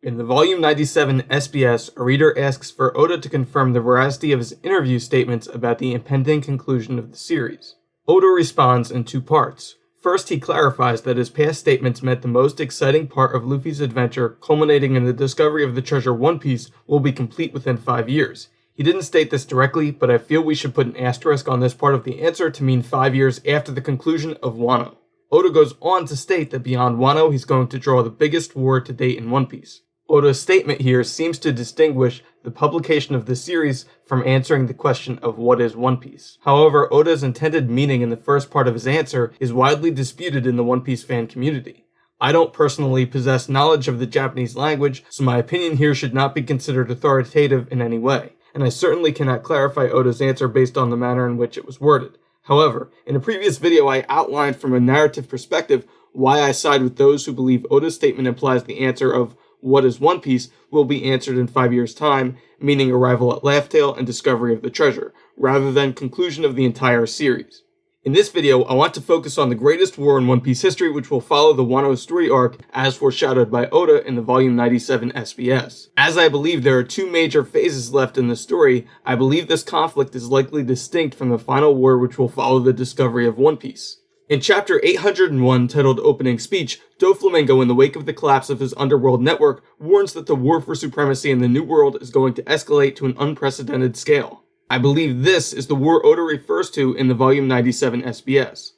In the Volume 97 SBS, a reader asks for Oda to confirm the veracity of his interview statements about the impending conclusion of the series. Oda responds in two parts. First, he clarifies that his past statements meant the most exciting part of Luffy's adventure, culminating in the discovery of the treasure One Piece, will be complete within 5 years. He didn't state this directly, but I feel we should put an asterisk on this part of the answer to mean 5 years after the conclusion of Wano. Oda goes on to state that beyond Wano, he's going to draw the biggest war to date in One Piece. Oda's statement here seems to distinguish the publication of the series from answering the question of what is One Piece. However, Oda's intended meaning in the first part of his answer is widely disputed in the One Piece fan community. I don't personally possess knowledge of the Japanese language, so my opinion here should not be considered authoritative in any way, and I certainly cannot clarify Oda's answer based on the manner in which it was worded. However, in a previous video I outlined from a narrative perspective why I side with those who believe Oda's statement implies the answer of what is One Piece will be answered in 5 years' time, meaning arrival at Laugh Tale and discovery of the treasure, rather than conclusion of the entire series. In this video, I want to focus on the greatest war in One Piece history, which will follow the Wano story arc as foreshadowed by Oda in the Volume 97 SBS. As I believe there are two major phases left in the story, I believe this conflict is likely distinct from the final war which will follow the discovery of One Piece. In Chapter 801, titled Opening Speech, Doflamingo, in the wake of the collapse of his underworld network, warns that the war for supremacy in the New World is going to escalate to an unprecedented scale. I believe this is the war Oda refers to in the Volume 97 SBS.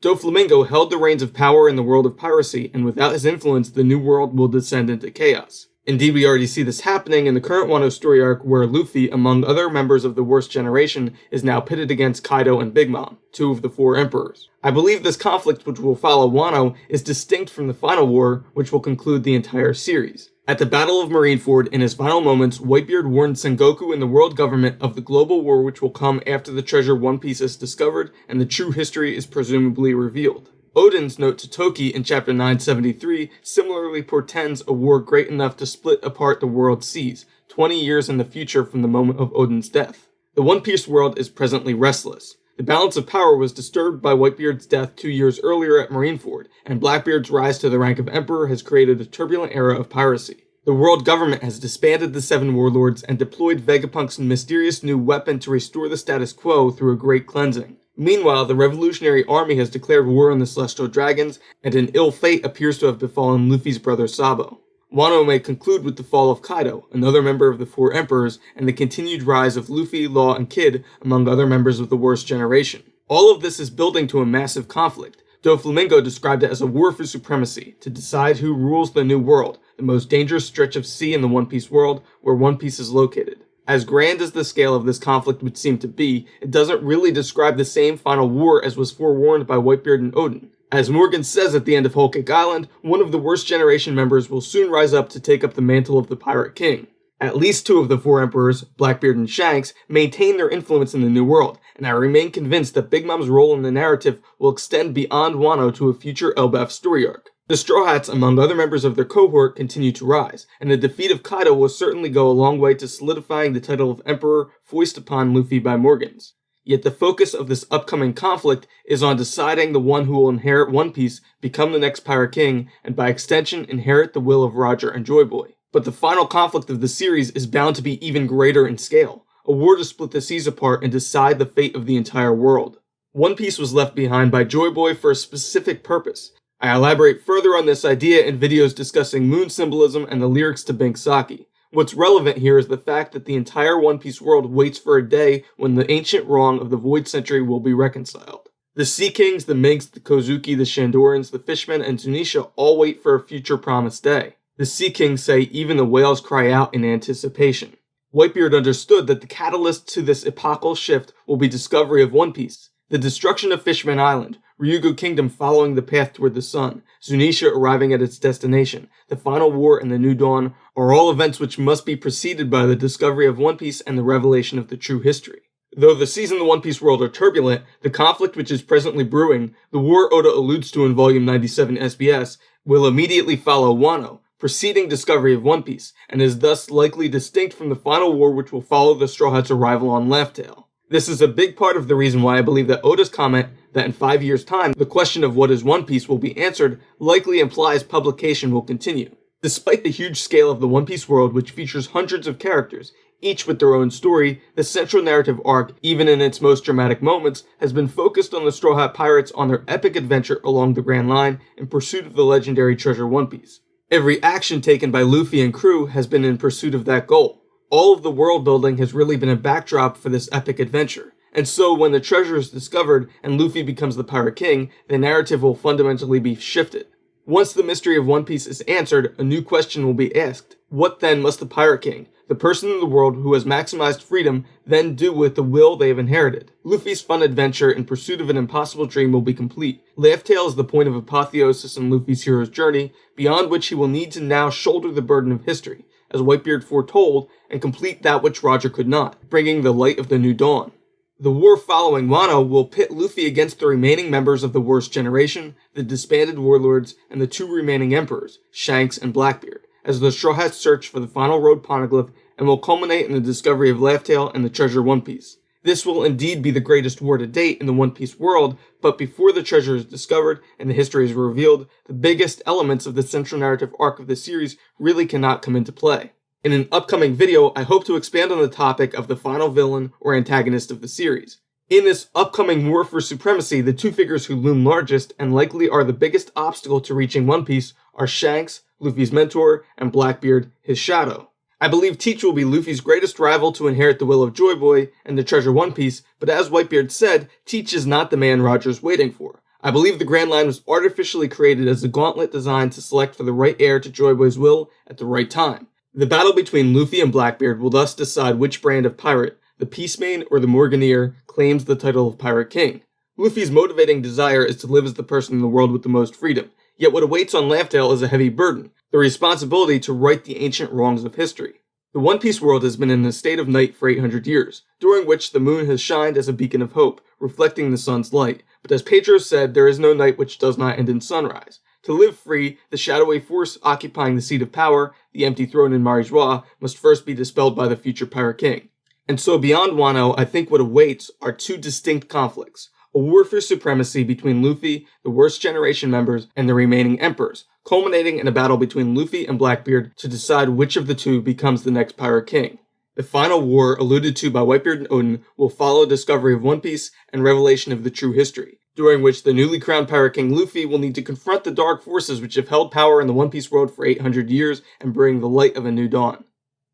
Doflamingo held the reins of power in the world of piracy, and without his influence, the New World will descend into chaos. Indeed, we already see this happening in the current Wano story arc where Luffy, among other members of the Worst Generation, is now pitted against Kaido and Big Mom, two of the four emperors. I believe this conflict which will follow Wano is distinct from the final war, which will conclude the entire series. At the Battle of Marineford, in his final moments, Whitebeard warned Sengoku and the world government of the global war which will come after the treasure One Piece is discovered and the true history is presumably revealed. Oden's note to Toki in Chapter 973 similarly portends a war great enough to split apart the world's seas, 20 years in the future from the moment of Oden's death. The One Piece world is presently restless. The balance of power was disturbed by Whitebeard's death 2 years earlier at Marineford, and Blackbeard's rise to the rank of emperor has created a turbulent era of piracy. The world government has disbanded the 7 warlords and deployed Vegapunk's mysterious new weapon to restore the status quo through a great cleansing. Meanwhile, the Revolutionary Army has declared war on the Celestial Dragons, and an ill fate appears to have befallen Luffy's brother Sabo. Wano may conclude with the fall of Kaido, another member of the Four Emperors, and the continued rise of Luffy, Law, and Kid, among other members of the Worst Generation. All of this is building to a massive conflict. Doflamingo described it as a war for supremacy, to decide who rules the New World, the most dangerous stretch of sea in the One Piece world, where One Piece is located. As grand as the scale of this conflict would seem to be, it doesn't really describe the same final war as was forewarned by Whitebeard and Oden. As Morgan says at the end of Whole Cake Island, one of the Worst Generation members will soon rise up to take up the mantle of the Pirate King. At least 2 of the 4 emperors, Blackbeard and Shanks, maintain their influence in the New World, and I remain convinced that Big Mom's role in the narrative will extend beyond Wano to a future Elbaf story arc. The Straw Hats, among other members of their cohort, continue to rise, and the defeat of Kaido will certainly go a long way to solidifying the title of Emperor foisted upon Luffy by Morgans. Yet the focus of this upcoming conflict is on deciding the one who will inherit One Piece, become the next Pirate King, and by extension inherit the will of Roger and Joy Boy. But the final conflict of the series is bound to be even greater in scale, a war to split the seas apart and decide the fate of the entire world. One Piece was left behind by Joy Boy for a specific purpose. I elaborate further on this idea in videos discussing moon symbolism and the lyrics to Bank Sake. What's relevant here is the fact that the entire One Piece world waits for a day when the ancient wrong of the Void Century will be reconciled. The Sea Kings, the Minks, the Kozuki, the Shandorans, the Fishmen, and Zunisha all wait for a future promised day. The Sea Kings say even the whales cry out in anticipation. Whitebeard understood that the catalyst to this epochal shift will be discovery of One Piece. The destruction of Fishman Island, Ryugu Kingdom following the path toward the sun, Zunisha arriving at its destination, the final war and the new dawn are all events which must be preceded by the discovery of One Piece and the revelation of the true history. Though the seas in the One Piece world are turbulent, the conflict which is presently brewing, the war Oda alludes to in Volume 97 SBS, will immediately follow Wano, preceding discovery of One Piece, and is thus likely distinct from the final war which will follow the Straw Hats' arrival on Laugh Tale. This is a big part of the reason why I believe that Oda's comment that in 5 years' time the question of what is One Piece will be answered likely implies publication will continue. Despite the huge scale of the One Piece world, which features hundreds of characters, each with their own story, the central narrative arc, even in its most dramatic moments, has been focused on the Straw Hat Pirates on their epic adventure along the Grand Line in pursuit of the legendary treasure One Piece. Every action taken by Luffy and crew has been in pursuit of that goal. All of the world building has really been a backdrop for this epic adventure. And so when the treasure is discovered and Luffy becomes the Pirate King, the narrative will fundamentally be shifted. Once the mystery of One Piece is answered, a new question will be asked. What then must the Pirate King, the person in the world who has maximized freedom, then do with the will they have inherited? Luffy's fun adventure in pursuit of an impossible dream will be complete. Laugh Tale is the point of apotheosis in Luffy's hero's journey, beyond which he will need to now shoulder the burden of history, as Whitebeard foretold, and complete that which Roger could not, bringing the light of the new dawn. The war following Wano will pit Luffy against the remaining members of the Worst Generation, the disbanded warlords, and the two remaining emperors, Shanks and Blackbeard, as the Straw Hats search for the final road poneglyph and will culminate in the discovery of Laugh Tale and the treasure One Piece. This will indeed be the greatest war to date in the One Piece world, but before the treasure is discovered and the history is revealed, the biggest elements of the central narrative arc of the series really cannot come into play. In an upcoming video, I hope to expand on the topic of the final villain or antagonist of the series. In this upcoming war for supremacy, the two figures who loom largest and likely are the biggest obstacle to reaching One Piece are Shanks, Luffy's mentor, and Blackbeard, his shadow. I believe Teach will be Luffy's greatest rival to inherit the will of Joy Boy and the treasure One Piece, but as Whitebeard said, Teach is not the man Roger's waiting for. I believe the Grand Line was artificially created as a gauntlet designed to select for the right heir to Joy Boy's will at the right time. The battle between Luffy and Blackbeard will thus decide which brand of pirate, the Peacemain or the Morganeer, claims the title of Pirate King. Luffy's motivating desire is to live as the person in the world with the most freedom, yet what awaits on Laugh Tale is a heavy burden, the responsibility to right the ancient wrongs of history. The One Piece world has been in a state of night for 800 years, during which the moon has shined as a beacon of hope, reflecting the sun's light, but as Pedro said, there is no night which does not end in sunrise. To live free, the shadowy force occupying the seat of power, the empty throne in Marijois, must first be dispelled by the future Pirate King. And so beyond Wano, I think what awaits are two distinct conflicts. A war for supremacy between Luffy, the Worst Generation members, and the remaining emperors, culminating in a battle between Luffy and Blackbeard to decide which of the two becomes the next Pirate King. The final war, alluded to by Whitebeard and Odin, will follow discovery of One Piece and revelation of the true history, during which the newly crowned Pirate King Luffy will need to confront the dark forces which have held power in the One Piece world for 800 years and bring the light of a new dawn.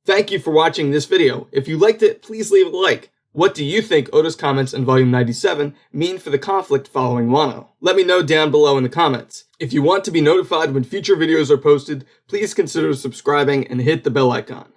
Thank you for watching this video. If you liked it, please leave a like. What do you think Oda's comments in Volume 97 mean for the conflict following Wano? Let me know down below in the comments. If you want to be notified when future videos are posted, please consider subscribing and hit the bell icon.